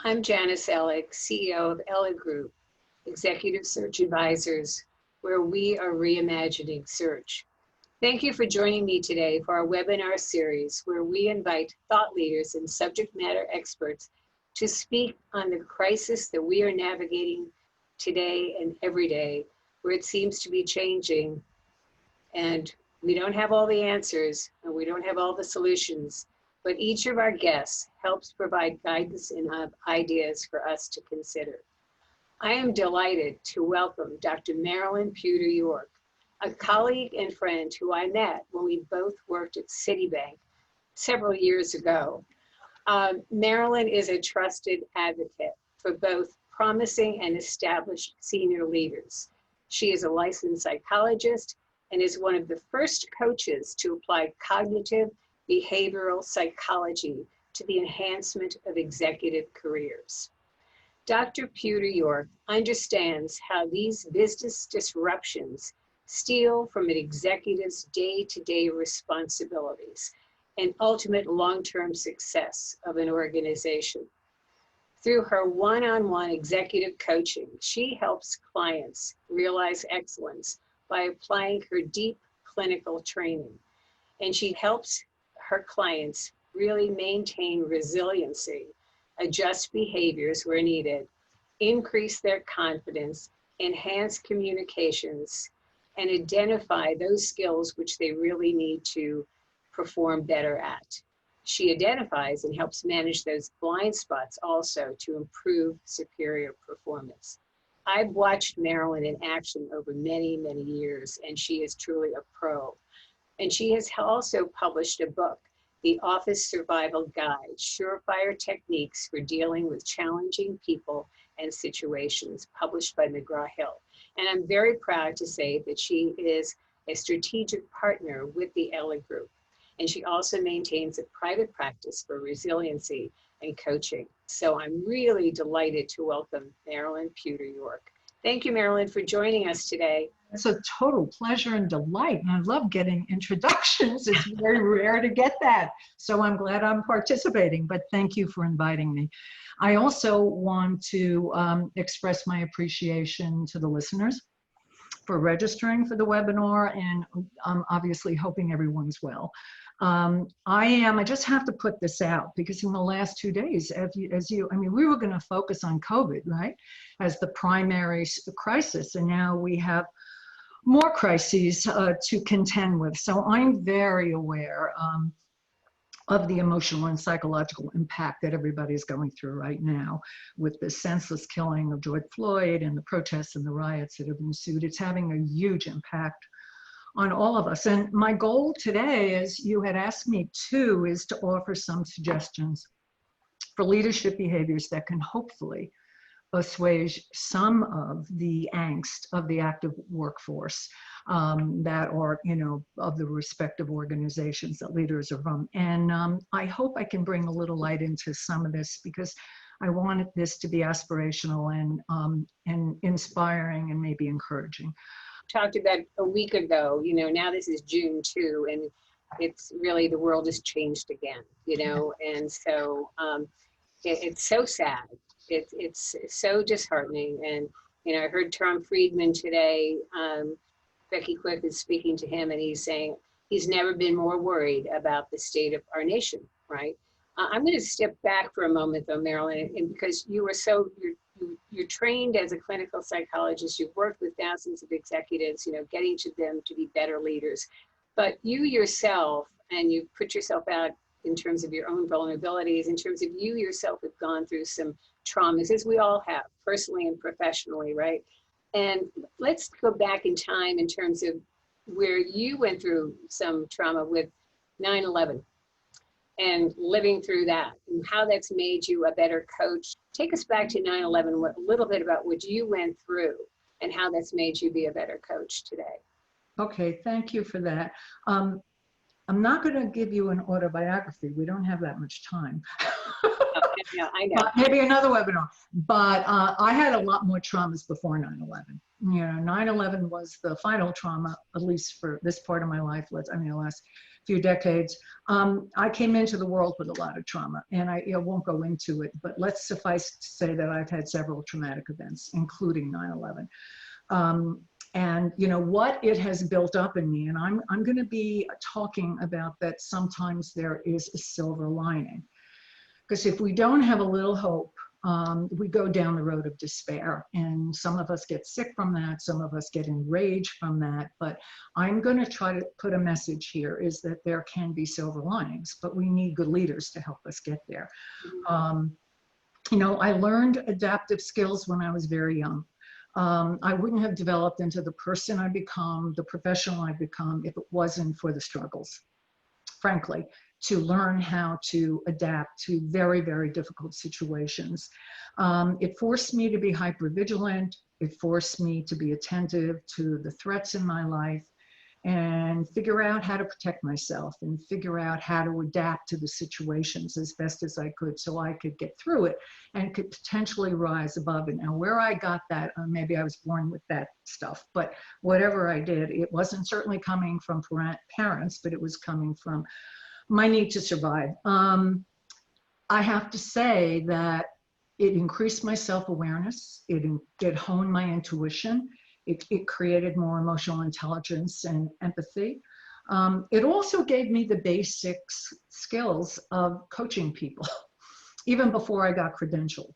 I'm Janice Ellick, CEO of Ellick Group, Executive Search Advisors, where we are reimagining search. Thank you for joining me today for our webinar series, where we invite thought leaders and subject matter experts to speak on the crisis that we are navigating today and every day, where it seems to be changing. And we don't have all the answers and we don't have all the solutions, but each of our guests helps provide guidance and ideas for us to consider. I am delighted to welcome Dr. Marilyn Puder-York, a colleague and friend who I met when we both worked at Citibank several years ago. Marilyn is a trusted advocate for both promising and established senior leaders. She is a licensed psychologist and is one of the first coaches to apply cognitive behavioral psychology to the enhancement of executive careers. Dr. Puder-York understands how these business disruptions steal from an executive's day-to-day responsibilities and ultimate long-term success of an organization. Through her one-on-one executive coaching, she helps clients realize excellence by applying her deep clinical training. And she helps her clients really maintain resiliency, adjust behaviors where needed, increase their confidence, enhance communications, and identify those skills which they really need to perform better at. She identifies and helps manage those blind spots also to improve superior performance. I've watched Marilyn in action over many, many years, and she is truly a pro. And she has also published a book, The Office Survival Guide, Surefire Techniques for Dealing with Challenging People and Situations, published by McGraw-Hill. And I'm very proud to say that she is a strategic partner with the Ellick Group. And she also maintains a private practice for resiliency and coaching. So I'm really delighted to welcome Marilyn Puder-York. Thank you, Marilyn, for joining us today. It's a total pleasure and delight, and I love getting introductions. It's very rare to get that, so I'm glad I'm participating, but thank you for inviting me. I also want to express my appreciation to the listeners for registering for the webinar, and I'm obviously hoping everyone's well. I just have to put this out because in the last 2 days, I mean, we were going to focus on COVID, right, as the primary crisis, and now we have more crises to contend with. So I'm very aware of the emotional and psychological impact that everybody's going through right now with the senseless killing of George Floyd and the protests and the riots that have ensued. It's having a huge impact on all of us. And my goal today, as you had asked me to, is to offer some suggestions for leadership behaviors that can hopefully assuage some of the angst of the active workforce that are, of the respective organizations that leaders are from. And I hope I can bring a little light into some of this because I wanted this to be aspirational and inspiring and maybe encouraging. Talked about a week ago, now this is June 2, and it's really, the world has changed again, and so it's so sad. It's so disheartening. And, I heard Tom Friedman today, Becky Quick is speaking to him, and he's saying he's never been more worried about the state of our nation, right? I'm going to step back for a moment, though, Marilyn, and because you're trained as a clinical psychologist, you've worked with thousands of executives, getting to them to be better leaders. But you yourself, and you've put yourself out in terms of your own vulnerabilities, in terms of you yourself have gone through some traumas, as we all have, personally and professionally, right? And let's go back in time in terms of where you went through some trauma with 9/11. And living through that and how that's made you a better coach. Take us back to 9/11, a little bit about what you went through and how that's made you be a better coach today. Okay, thank you for that. I'm not going to give you an autobiography. We don't have that much time. Yeah, I know. But maybe another webinar. But I had a lot more traumas before 9/11. You know, 9/11 was the final trauma, at least for this part of my life. I mean, the last few decades. I came into the world with a lot of trauma, and I won't go into it, but let's suffice to say that I've had several traumatic events, including 9/11. And you know what it has built up in me, and I'm going to be talking about that. Sometimes there is a silver lining, because if we don't have a little hope, we go down the road of despair, and some of us get sick from that, some of us get enraged from that. But I'm going to try to put a message here, is that there can be silver linings, but we need good leaders to help us get there. You know, I learned adaptive skills when I was very young. I wouldn't have developed into the person I become, the professional I become, if it wasn't for the struggles, frankly, to learn how to adapt to very, very difficult situations. It forced me to be hypervigilant. It forced me to be attentive to the threats in my life and figure out how to protect myself and figure out how to adapt to the situations as best as I could, so I could get through it and could potentially rise above it. Now, where I got that, maybe I was born with that stuff, but whatever I did, it wasn't certainly coming from parents, but it was coming from my need to survive. I have to say that it increased my self-awareness. It honed my intuition. It created more emotional intelligence and empathy. It also gave me the basic skills of coaching people, even before I got credentialed.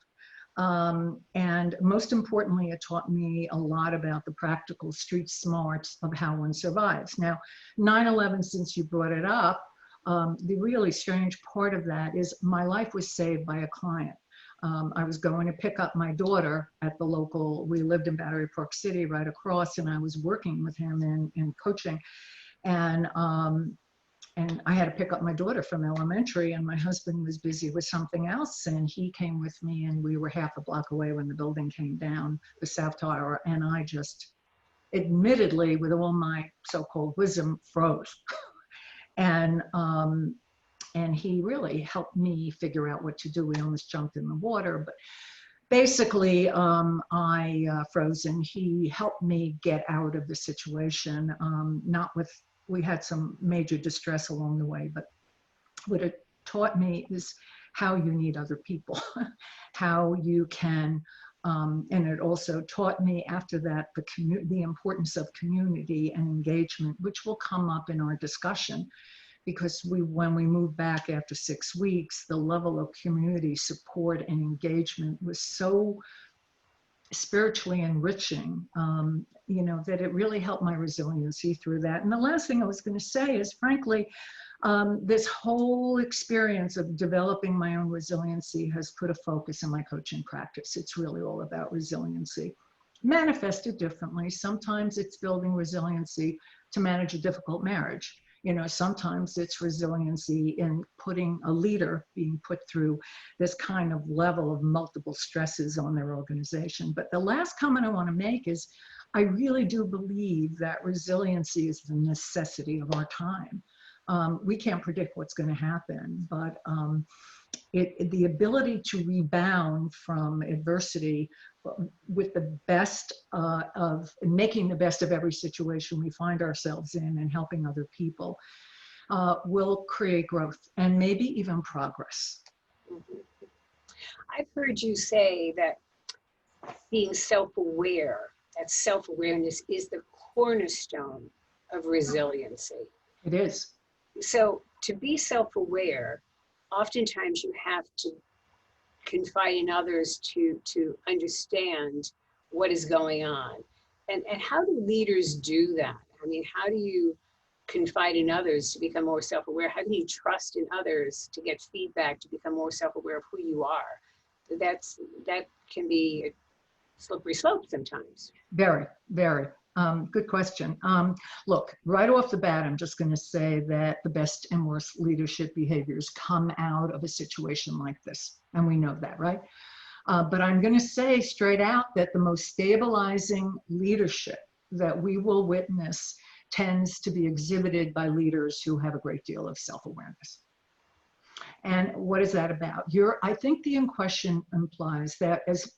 And most importantly, it taught me a lot about the practical street smarts of how one survives. Now, 9/11, since you brought it up, the really strange part of that is my life was saved by a client. I was going to pick up my daughter at the local, we lived in Battery Park City right across, and I was working with him in coaching. And I had to pick up my daughter from elementary, and my husband was busy with something else, and he came with me, and we were half a block away when the building came down, the South Tower, and I just, admittedly, with all my so-called wisdom, froze. And he really helped me figure out what to do. We almost jumped in the water, but basically I froze, and he helped me get out of the situation. We had some major distress along the way, but what it taught me is how you need other people, how you can, and it also taught me after that the importance of community and engagement, which will come up in our discussion. Because when we moved back after 6 weeks, the level of community support and engagement was so spiritually enriching, you know, that it really helped my resiliency through that. And the last thing I was going to say is, frankly, this whole experience of developing my own resiliency has put a focus in my coaching practice. It's really all about resiliency, manifested differently. Sometimes it's building resiliency to manage a difficult marriage. You know, sometimes it's resiliency in putting a leader being put through this kind of level of multiple stresses on their organization. But the last comment I want to make is, I really do believe that resiliency is the necessity of our time. We can't predict what's going to happen, but the ability to rebound from adversity with the best of making the best of every situation we find ourselves in and helping other people will create growth and maybe even progress. I've heard you say that being self-aware, that self-awareness is the cornerstone of resiliency. It is. So to be self-aware, oftentimes you have to confide in others to understand what is going on. And how do leaders do that? I mean, how do you confide in others to become more self-aware? How do you trust in others to get feedback, to become more self-aware of who you are? That can be a slippery slope sometimes. Very, very. Good question. Look, right off the bat, I'm just going to say that the best and worst leadership behaviors come out of a situation like this. And we know that, right? But I'm going to say straight out that the most stabilizing leadership that we will witness tends to be exhibited by leaders who have a great deal of self-awareness. And what is that about? I think the question implies that as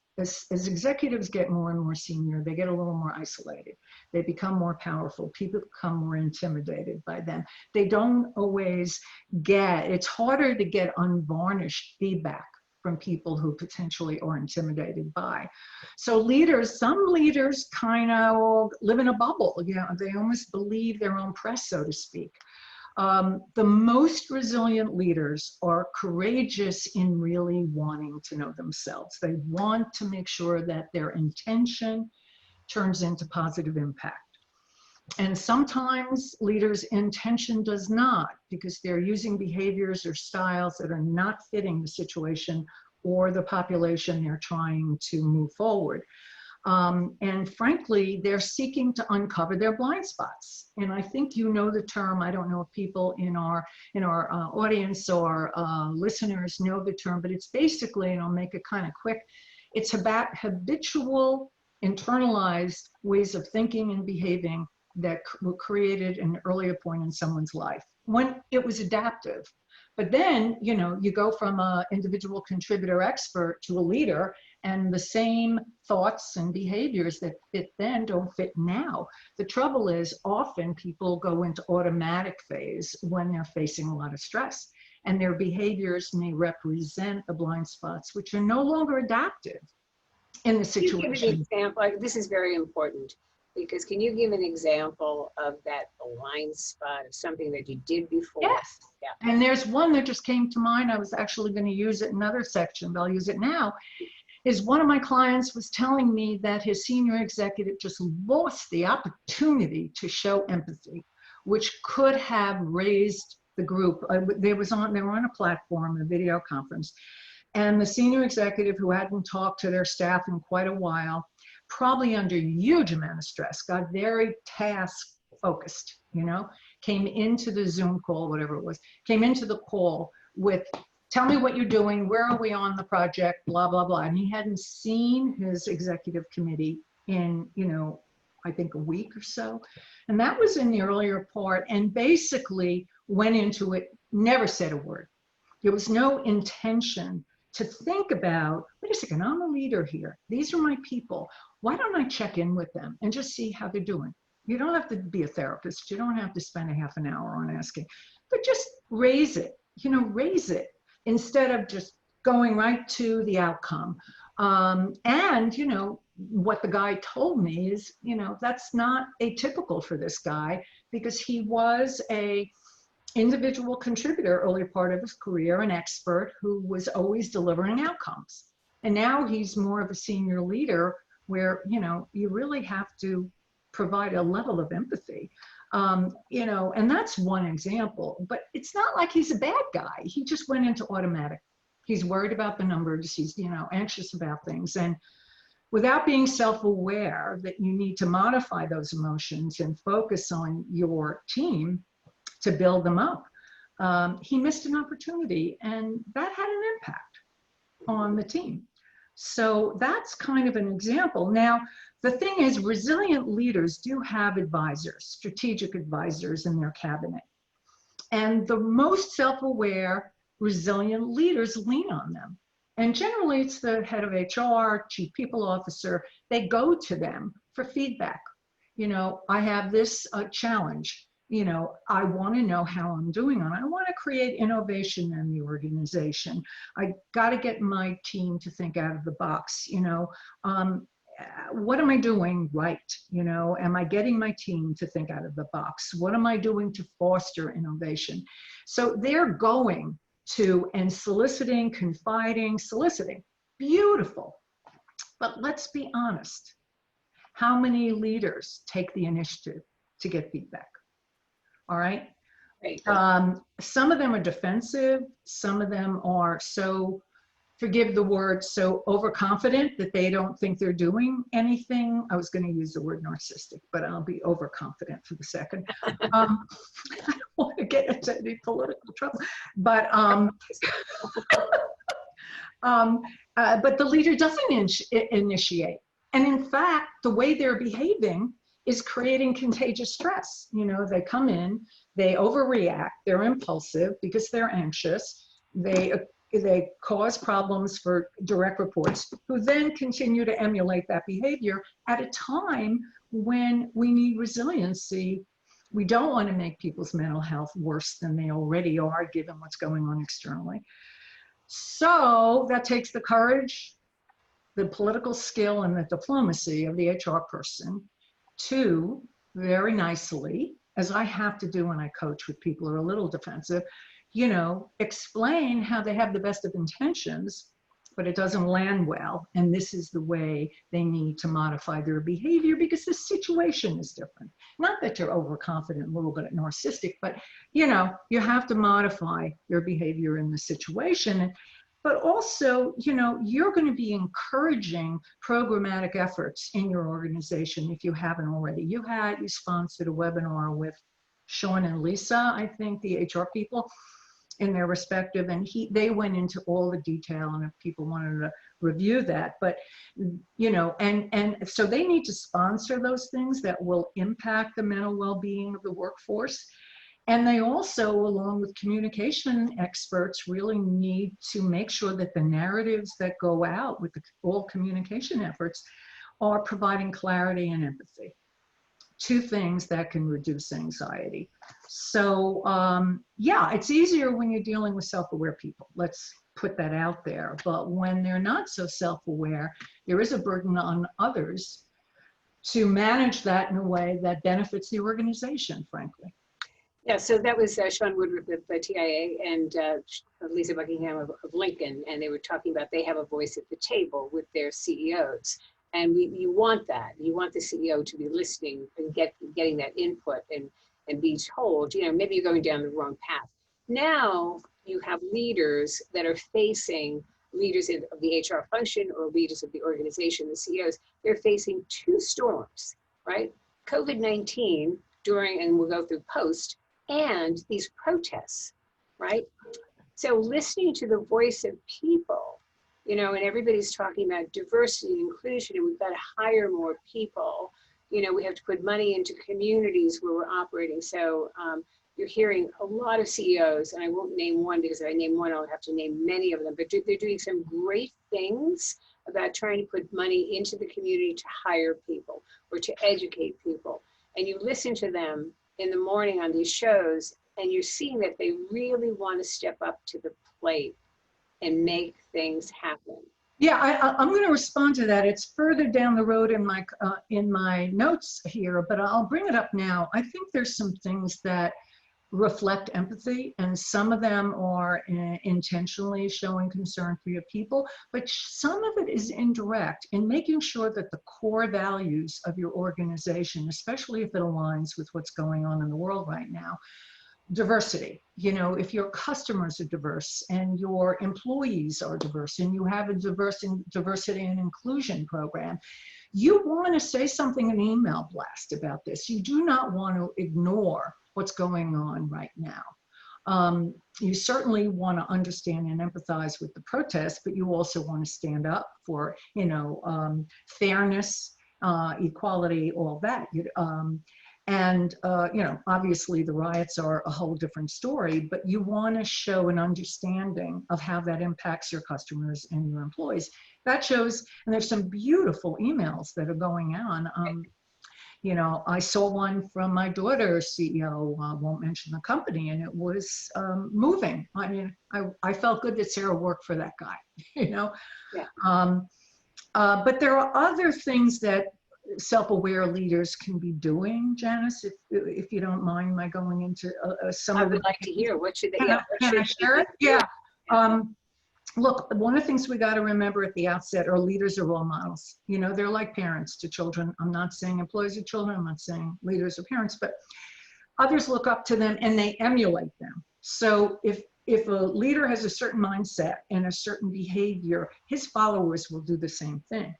executives get more and more senior, they get a little more isolated. They become more powerful. People become more intimidated by them. They don't always it's harder to get unvarnished feedback from people who potentially are intimidated by. So some leaders kind of live in a bubble. They almost believe their own press, so to speak. The most resilient leaders are courageous in really wanting to know themselves. They want to make sure that their intention turns into positive impact. And sometimes leaders' intention does not, because they're using behaviors or styles that are not fitting the situation or the population they're trying to move forward. And frankly, they're seeking to uncover their blind spots. And I think you know the term. I don't know if people in our audience or listeners know the term, but it's basically, and I'll make it kind of quick, it's about habitual, internalized ways of thinking and behaving that were created at an earlier point in someone's life when it was adaptive. But then, you go from an individual contributor expert to a leader, and the same thoughts and behaviors that fit then don't fit now. The trouble is often people go into automatic phase when they're facing a lot of stress, and their behaviors may represent the blind spots, which are no longer adaptive in the situation. Can you give an example? This is very important, because can you give an example of that blind spot of something that you did before? Yes. Yeah. And there's one that just came to mind. I was actually going to use it in another section, but I'll use it now. Is one of my clients was telling me that his senior executive just lost the opportunity to show empathy, which could have raised the group. They were on a platform, a video conference, and the senior executive, who hadn't talked to their staff in quite a while, probably under a huge amount of stress, got very task focused, came into the Zoom call, whatever it was, came into the call with, tell me what you're doing, where are we on the project, blah, blah, blah. And he hadn't seen his executive committee in, I think a week or so. And that was in the earlier part, and basically went into it, never said a word. There was no intention to think about, wait a second, I'm a leader here. These are my people. Why don't I check in with them and just see how they're doing? You don't have to be a therapist. You don't have to spend a half an hour on asking, but just raise it, raise it instead of just going right to the outcome. What the guy told me is, that's not atypical for this guy, because he was a individual contributor early part of his career, an expert who was always delivering outcomes. And now he's more of a senior leader where, you really have to provide a level of empathy. And that's one example, but it's not like he's a bad guy. He just went into automatic. He's worried about the numbers. He's, anxious about things. And without being self-aware that you need to modify those emotions and focus on your team to build them up, he missed an opportunity, and that had an impact on the team. So that's kind of an example. Now, the thing is, resilient leaders do have advisors, strategic advisors in their cabinet. And the most self-aware, resilient leaders lean on them. And generally, it's the head of HR, chief people officer. They go to them for feedback. I have this challenge. I want to know how I'm doing on it. I want to create innovation in the organization. I got to get my team to think out of the box. What am I doing right? Am I getting my team to think out of the box? What am I doing to foster innovation? So they're going to and soliciting, confiding, soliciting. Beautiful. But let's be honest. How many leaders take the initiative to get feedback? All right. Right. Some of them are defensive. Some of them are so, forgive the word, so overconfident that they don't think they're doing anything. I was going to use the word narcissistic, but I'll be overconfident for the second. I don't want to get into any political trouble, but the leader doesn't initiate. And in fact, the way they're behaving is creating contagious stress. You know, they come in, they overreact, they're impulsive because they're anxious, they cause problems for direct reports who then continue to emulate that behavior at a time when we need resiliency. We don't want to make people's mental health worse than they already are, given what's going on externally. So that takes the courage, the political skill, and the diplomacy of the HR person to very nicely, as I have to do when I coach with people who are a little defensive, you know, explain how they have the best of intentions, but it doesn't land well. And this is the way they need to modify their behavior because the situation is different. Not that you're overconfident, a little bit narcissistic, but you know, you have to modify your behavior in the situation. But also, you know, you're going to be encouraging programmatic efforts in your organization if you haven't already. You sponsored a webinar with Sean and Lisa, I think, the HR people in their respective, and they went into all the detail, and if people wanted to review that, but you know, and so they need to sponsor those things that will impact the mental well-being of the workforce. And they also, along with communication experts, really need to make sure that the narratives that go out with all communication efforts are providing clarity and empathy. Two things that can reduce anxiety. So yeah, it's easier when you're dealing with self-aware people. Let's put that out there. But when they're not so self-aware, there is a burden on others to manage that in a way that benefits the organization, frankly. Yeah, so that was Sean Woodruff of TIA and Lisa Buckingham of Lincoln, and they were talking about they have a voice at the table with their CEOs. And you want that. You want the CEO to be listening and getting that input and be told, you know, maybe you're going down the wrong path. Now you have leaders that are facing leaders of the HR function or leaders of the organization, the CEOs. They're facing two storms, right? COVID-19 during, and we'll go through post, and these protests, right? So listening to the voice of people, you know, and everybody's talking about diversity and inclusion, and we've got to hire more people. You know, we have to put money into communities where we're operating. So you're hearing a lot of CEOs, and I won't name one because if I name one, I'll have to name many of them, but they're doing some great things about trying to put money into the community to hire people or to educate people. And you listen to them in the morning on these shows, and you're seeing that they really want to step up to the plate and make things happen. Yeah, I'm going to respond to that. It's further down the road in my notes here, but I'll bring it up now. I think there's some things that reflect empathy, and some of them are intentionally showing concern for your people, but some of it is indirect in making sure that the core values of your organization, especially if it aligns with what's going on in the world right now, diversity. You know, if your customers are diverse and your employees are diverse and you have a diversity and inclusion program, you want to say something in an email blast about this. You do not want to ignore what's going on right now. You certainly want to understand and empathize with the protests, but you also want to stand up for, you know, fairness, equality, all that. And, you know, obviously the riots are a whole different story, but you want to show an understanding of how that impacts your customers and your employees. That shows, and there's some beautiful emails that are going on. You know, I saw one from my daughter's CEO, won't mention the company, and it was moving. I mean, I felt good that Sarah worked for that guy, you know. Yeah. But there are other things that self-aware leaders can be doing, Janice, if you don't mind my going into some of the— I would like to hear. What should they— Can I share it? Yeah. Look, one of the things we got to remember at the outset are leaders are role models. You know, they're like parents to children. I'm not saying employees are children. I'm not saying leaders are parents, but others look up to them and they emulate them. So if a leader has a certain mindset and a certain behavior, his followers will do the same thing.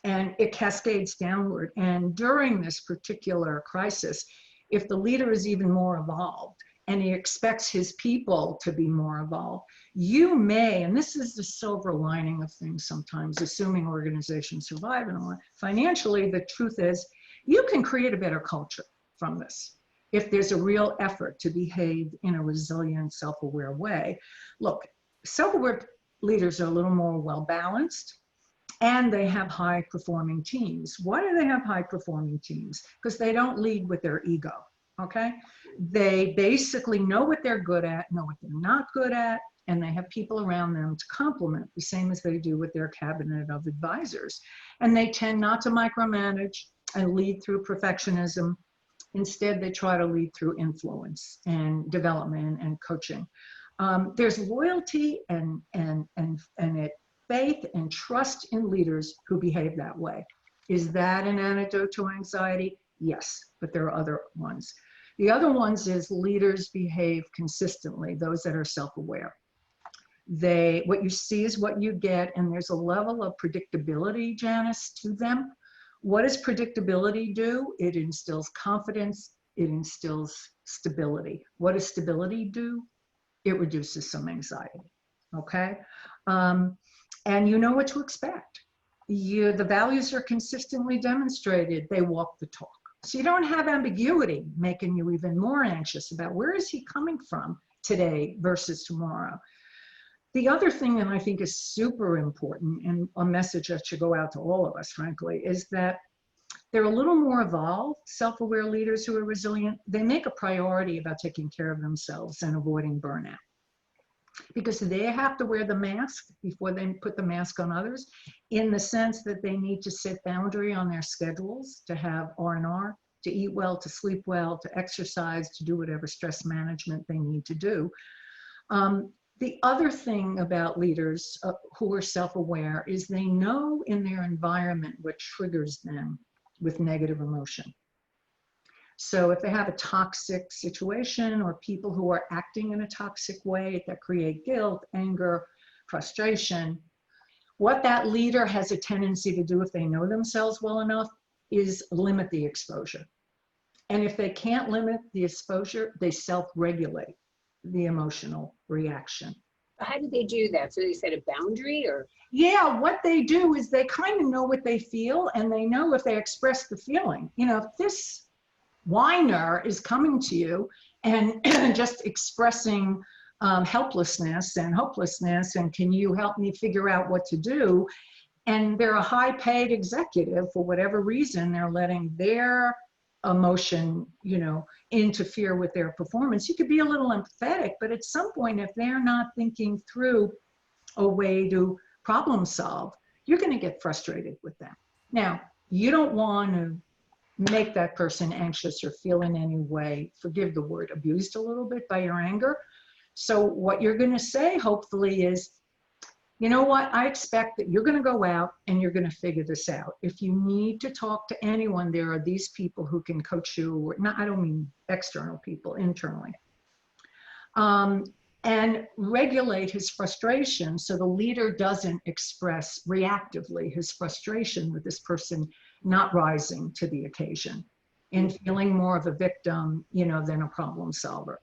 And it cascades downward. And during this particular crisis, if the leader is even more evolved and he expects his people to be more evolved, you may, and this is the silver lining of things sometimes, assuming organizations survive and all that, financially, the truth is You can create a better culture from this if there's a real effort to behave in a resilient, self-aware way. Look, self-aware leaders are a little more well-balanced, and they have high-performing teams. Why do they have high-performing teams? Because they don't lead with their ego, okay? They basically know what they're good at, know what they're not good at, and they have people around them to complement, the same as they do with their cabinet of advisors. And they tend not to micromanage and lead through perfectionism. Instead, they try to lead through influence and development and coaching. There's loyalty and faith and trust in leaders who behave that way. Is that an antidote to anxiety? Yes, but there are other ones. The other ones is leaders behave consistently, those that are self-aware. What you see is what you get, and there's a level of predictability, Janice, to them. What does predictability do? It instills confidence, it instills stability. What does stability do? It reduces some anxiety, okay? And you know what to expect. The values are consistently demonstrated. They walk the talk. So you don't have ambiguity making you even more anxious about where is he coming from today versus tomorrow. The other thing that I think is super important, and a message that should go out to all of us, frankly, is that they're a little more evolved, self-aware leaders who are resilient. They make a priority about taking care of themselves and avoiding burnout, because they have to wear the mask before they put the mask on others, in the sense that they need to set boundary on their schedules, to have R&R, to eat well, to sleep well, to exercise, to do whatever stress management they need to do. The other thing about leaders who are self-aware is they know in their environment what triggers them with negative emotion. So if they have a toxic situation or people who are acting in a toxic way that create guilt, anger, frustration, what that leader has a tendency to do if they know themselves well enough is limit the exposure. And if they can't limit the exposure, they self-regulate the emotional reaction. How do they do that? So they set a boundary, or? Yeah, what they do is they kind of know what they feel, and they know if they express the feeling. You know, if this whiner is coming to you and just expressing helplessness and hopelessness, and can you help me figure out what to do? And they're a high-paid executive, for whatever reason, they're letting their emotion, you know, interfere with their performance. You could be a little empathetic, but at some point, if they're not thinking through a way to problem solve, you're going to get frustrated with them. Now, you don't want to make that person anxious or feel in any way, forgive the word, abused a little bit by your anger. So what you're going to say, hopefully, is, you know what, I expect that you're going to go out and you're going to figure this out. If you need to talk to anyone, there are these people who can coach you. I don't mean external people, internally. And regulate his frustration so the leader doesn't express reactively his frustration with this person not rising to the occasion and feeling more of a victim, you know, than a problem solver.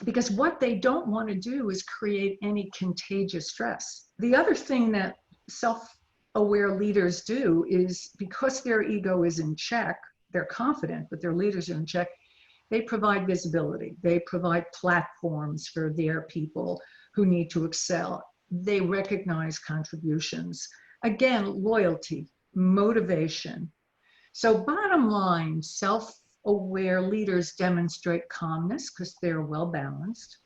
Because what they don't want to do is create any contagious stress. The other thing that self-aware leaders do is, because their ego is in check, they're confident, but their leaders are in check, they provide visibility. They provide platforms for their people who need to excel. They recognize contributions. Again, loyalty, motivation. So bottom line, self-aware leaders demonstrate calmness because they're well-balanced.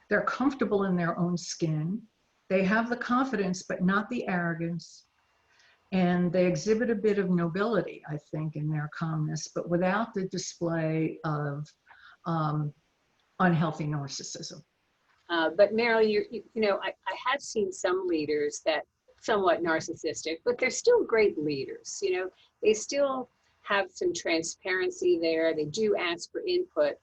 They're comfortable in their own skin. They have the confidence, but not the arrogance. And they exhibit a bit of nobility, I think, in their calmness, but without the display of unhealthy narcissism. But Meryl, you know, I have seen some leaders that somewhat narcissistic, but they're still great leaders. You know, they still have some transparency there. They do ask for input.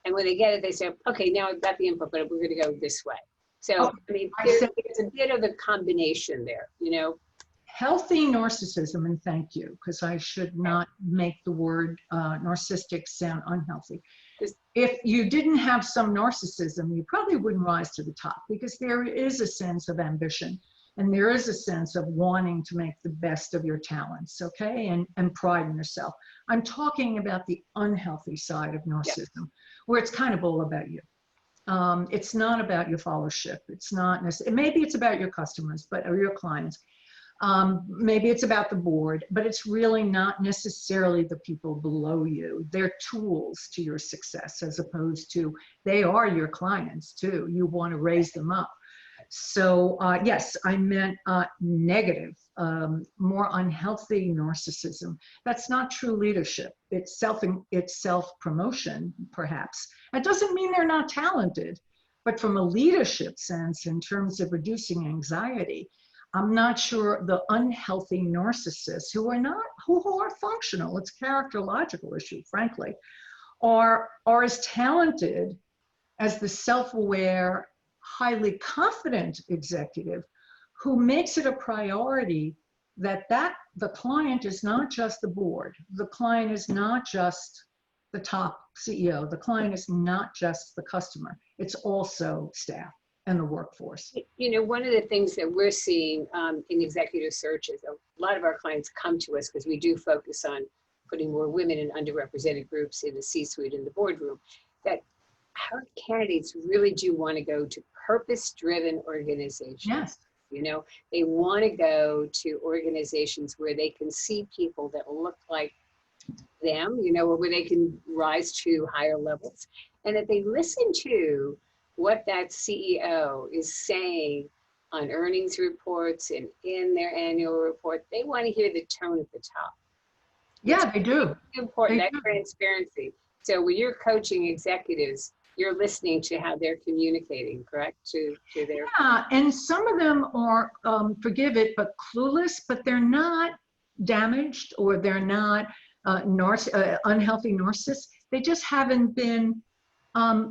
And when they get it, they say, okay, now I've got the input, but we're going to go this way. So, I mean, there's a bit of a combination there, you know. Healthy narcissism, and thank you, because I should not make the word narcissistic sound unhealthy. If you didn't have some narcissism, you probably wouldn't rise to the top, because there is a sense of ambition. And there is a sense of wanting to make the best of your talents, okay, and pride in yourself. I'm talking about the unhealthy side of narcissism, where it's kind of all about you. It's not about your followership. It's not necessarily, maybe it's about your customers, or your clients. Maybe it's about the board, but it's really not necessarily the people below you. They're tools to your success, as opposed to, they are your clients too. You want to raise them up. So yes, I meant negative, more unhealthy narcissism. That's not true leadership. It's self-promotion, perhaps. That doesn't mean they're not talented, but from a leadership sense, in terms of reducing anxiety, I'm not sure the unhealthy narcissists who are functional, it's a characterological issue, frankly, are as talented as the self-aware, highly confident executive who makes it a priority that the client is not just the board, the client is not just the top CEO, the client is not just the customer, it's also staff and the workforce. You know, one of the things that we're seeing in executive search is a lot of our clients come to us because we do focus on putting more women in underrepresented groups in the C-suite and the boardroom, that our candidates really do want to go to purpose-driven organizations. Yes. You know, they want to go to organizations where they can see people that look like them, you know, or where they can rise to higher levels, and that they listen to what that CEO is saying on earnings reports and in their annual report. They want to hear the tone at the top. Yeah, they do. Important, They that do. transparency. So when you're coaching executives, you're listening to how they're communicating, correct? To their. Yeah, and some of them are, forgive it, but clueless, but they're not damaged, or they're not unhealthy narcissists. They just haven't been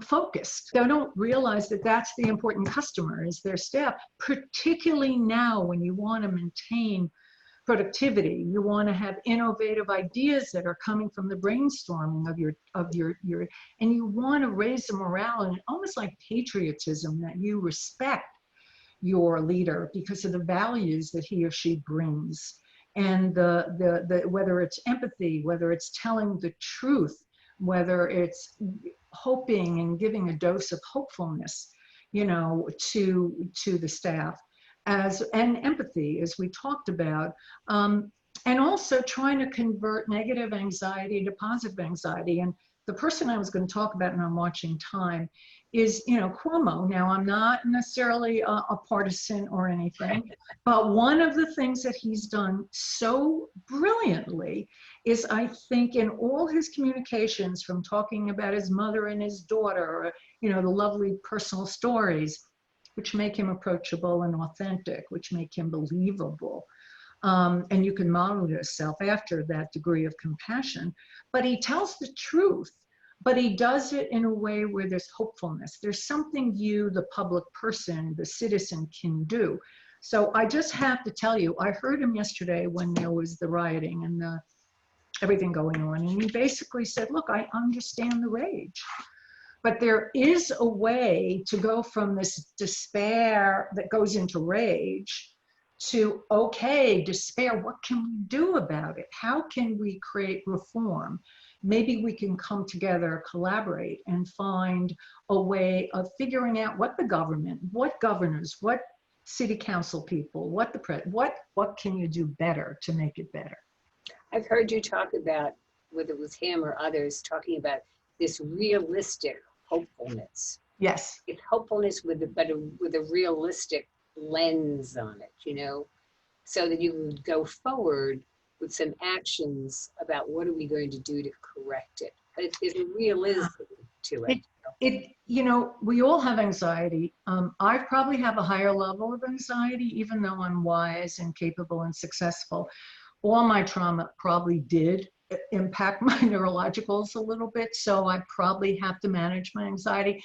focused. They don't realize that that's the important customer, is their staff, particularly now when you want to maintain productivity. You want to have innovative ideas that are coming from the brainstorming of your and you want to raise the morale, and almost like patriotism, that you respect your leader because of the values that he or she brings, and the whether it's empathy, whether it's telling the truth, whether it's hoping and giving a dose of hopefulness, you know, to the staff, and empathy, as we talked about, and also trying to convert negative anxiety to positive anxiety. And the person I was going to talk about, and I'm watching time, is, you know, Cuomo. Now, I'm not necessarily a partisan or anything, but one of the things that he's done so brilliantly is, I think, in all his communications, from talking about his mother and his daughter, or, you know, the lovely personal stories, which make him approachable and authentic, which make him believable. And you can model yourself after that degree of compassion. But he tells the truth, but he does it in a way where there's hopefulness. There's something you, the public person, the citizen, can do. So I just have to tell you, I heard him yesterday when there was the rioting and everything going on. And he basically said, look, I understand the rage. But there is a way to go from this despair that goes into rage to, okay, despair, what can we do about it? How can we create reform? Maybe we can come together, collaborate, and find a way of figuring out what the government, what governors, what city council people, what can you do better to make it better? I've heard you talk about, whether it was him or others, talking about this realistic hopefulness. Yes. It's hopefulness with a realistic lens on it, you know, so that you can go forward with some actions about what are we going to do to correct it. But there's a realism to it. You know, we all have anxiety. I probably have a higher level of anxiety, even though I'm wise and capable and successful. All my trauma probably did impact my neurologicals a little bit, so I probably have to manage my anxiety.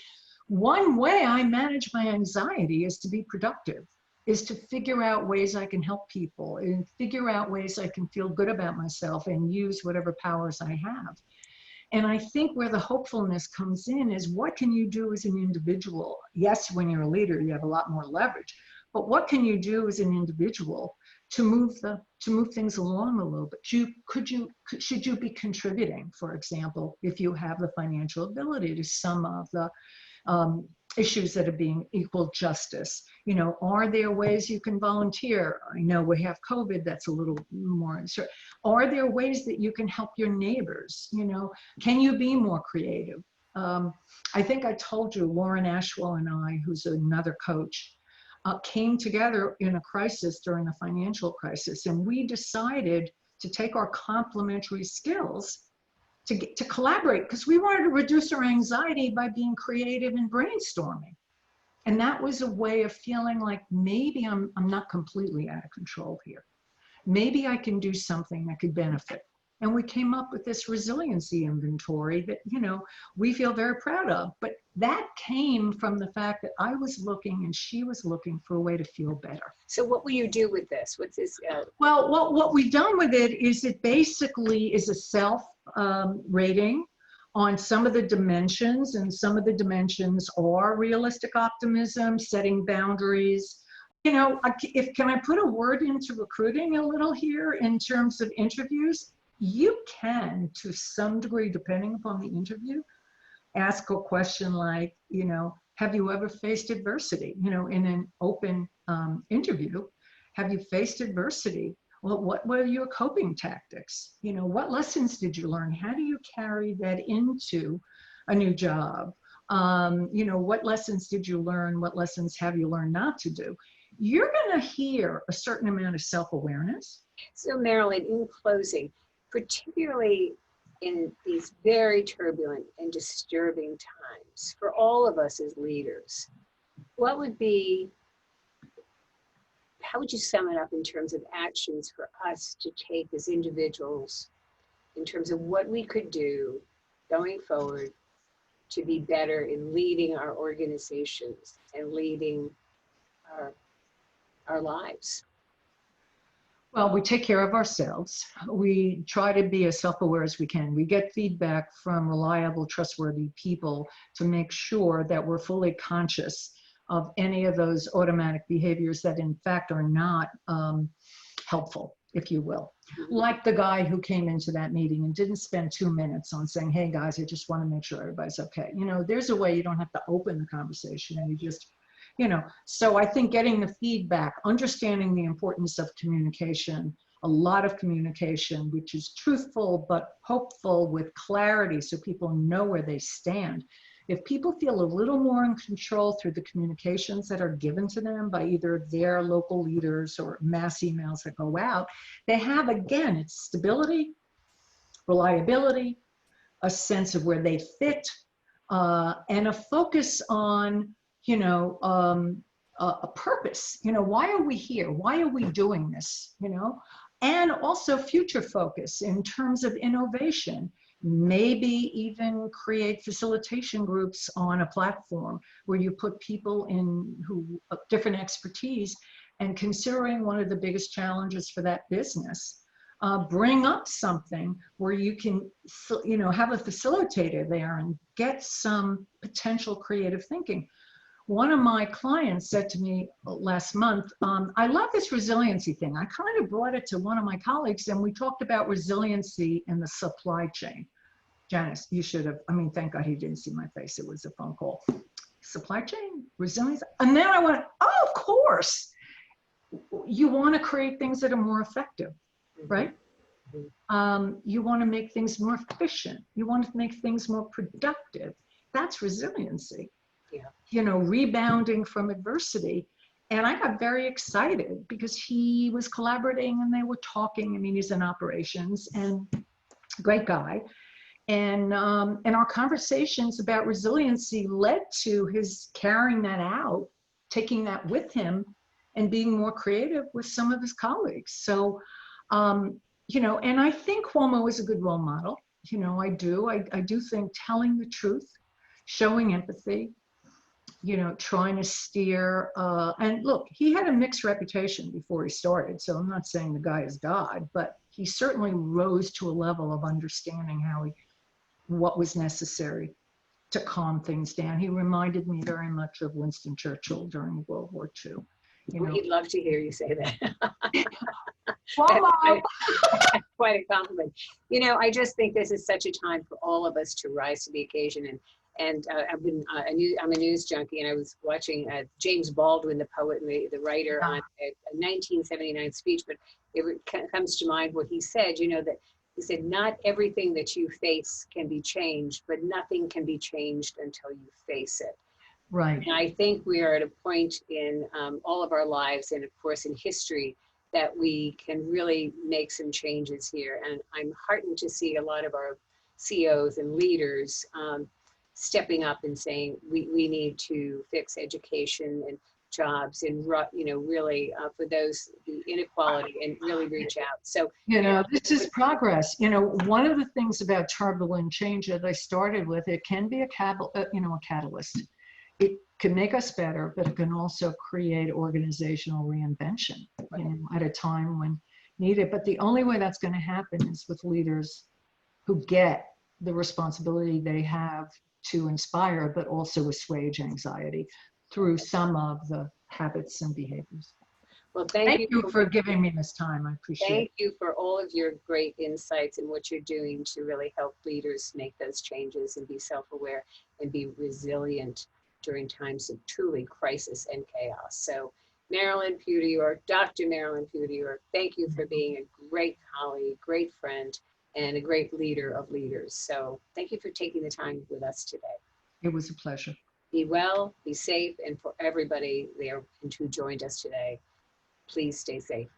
One way I manage my anxiety is to be productive, is to figure out ways I can help people, and figure out ways I can feel good about myself and use whatever powers I have. And I think where the hopefulness comes in is, what can you do as an individual? Yes, when you're a leader, you have a lot more leverage, but what can you do as an individual to move things along a little bit? Should you be contributing, for example, if you have the financial ability, to some of the um, issues that are being equal justice? You know, are there ways you can volunteer? I know we have COVID, that's a little more uncertain. Are there ways that you can help your neighbors? You know, can you be more creative? I think I told you, Lauren Ashwell and I, who's another coach, came together in a crisis during the financial crisis, and we decided to take our complementary skills to collaborate, because we wanted to reduce our anxiety by being creative and brainstorming. And that was a way of feeling like maybe I'm not completely out of control here. Maybe I can do something that could benefit. And we came up with this resiliency inventory that, you know, we feel very proud of. But that came from the fact that I was looking and she was looking for a way to feel better. So what will you do with this? What's this? Well, what we've done with it is it basically is a self rating on some of the dimensions, and some of the dimensions are realistic optimism, setting boundaries. You know, can I put a word into recruiting a little here in terms of interviews? You can, to some degree, depending upon the interview, ask a question like, you know, have you ever faced adversity? You know, in an open interview, have you faced adversity? Well, what were your coping tactics? You know, what lessons did you learn? How do you carry that into a new job? You know, what lessons did you learn? What lessons have you learned not to do? You're going to hear a certain amount of self-awareness. So Marilyn, in closing, particularly in these very turbulent and disturbing times for all of us as leaders, what would be, how would you sum it up in terms of actions for us to take as individuals in terms of what we could do going forward to be better in leading our organizations and leading our lives? Well, we take care of ourselves. We try to be as self-aware as we can. We get feedback from reliable, trustworthy people to make sure that we're fully conscious of any of those automatic behaviors that in fact are not helpful, if you will. Like the guy who came into that meeting and didn't spend 2 minutes on saying, hey guys, I just want to make sure everybody's okay. You know, there's a way you don't have to open the conversation, and you just, you know. So I think getting the feedback, understanding the importance of communication, a lot of communication, which is truthful but hopeful with clarity so people know where they stand. If people feel a little more in control through the communications that are given to them by either their local leaders or mass emails that go out, they have, again, it's stability, reliability, a sense of where they fit, and a focus on, you know, a purpose. You know, why are we here? Why are we doing this? You know, and also future focus in terms of innovation. Maybe even create facilitation groups on a platform where you put people in who different expertise, and considering one of the biggest challenges for that business, bring up something where you can, you know, have a facilitator there and get some potential creative thinking. One of my clients said to me last month, I love this resiliency thing. I kind of brought it to one of my colleagues, and we talked about resiliency in the supply chain. Janice, you should have, I mean, thank God he didn't see my face. It was a phone call. Supply chain, resilience. And then I went, oh, of course. You want to create things that are more effective, right? You want to make things more efficient. You want to make things more productive. That's resiliency. Yeah. You know, rebounding from adversity. And I got very excited because he was collaborating and they were talking. I mean, he's in operations and great guy. And our conversations about resiliency led to his carrying that out, taking that with him, and being more creative with some of his colleagues. So, you know, and I think Cuomo is a good role model. You know, I do think telling the truth, showing empathy, you know, trying to steer, and look, he had a mixed reputation before he started, so I'm not saying the guy is God, but he certainly rose to a level of understanding what was necessary to calm things down. He reminded me very much of Winston Churchill during World War II. You Well, know, he'd love to hear you say that. well, Mom. Quite a compliment. You know, I just think this is such a time for all of us to rise to the occasion. And I'm a news junkie, and I was watching James Baldwin, the poet and the writer, on a 1979 speech. But comes to mind what he said. You know, that he said, "Not everything that you face can be changed, but nothing can be changed until you face it." Right. And I think we are at a point in all of our lives, and of course in history, that we can really make some changes here. And I'm heartened to see a lot of our CEOs and leaders stepping up and saying we need to fix education and jobs and really for those the inequality and really reach out. So You know, this is progress. You know, one of the things about turbulent change that I started with, it can be a catalyst. It can make us better, but it can also create organizational reinvention, you know, at a time when needed. But the only way that's going to happen is with leaders who get the responsibility they have to inspire, but also assuage anxiety through some of the habits and behaviors. well, Thank you for giving me this time. I appreciate it. thank you for all of your great insights and what you're doing to really help leaders make those changes and be self-aware and be resilient during times of truly crisis and chaos. So Marilyn Puder-York, Dr. Marilyn Puder-York, thank you for being a great colleague, great friend, and a great leader of leaders. So thank you for taking the time with us today. It was a pleasure. Be well, be safe, and for everybody there who joined us today, please stay safe.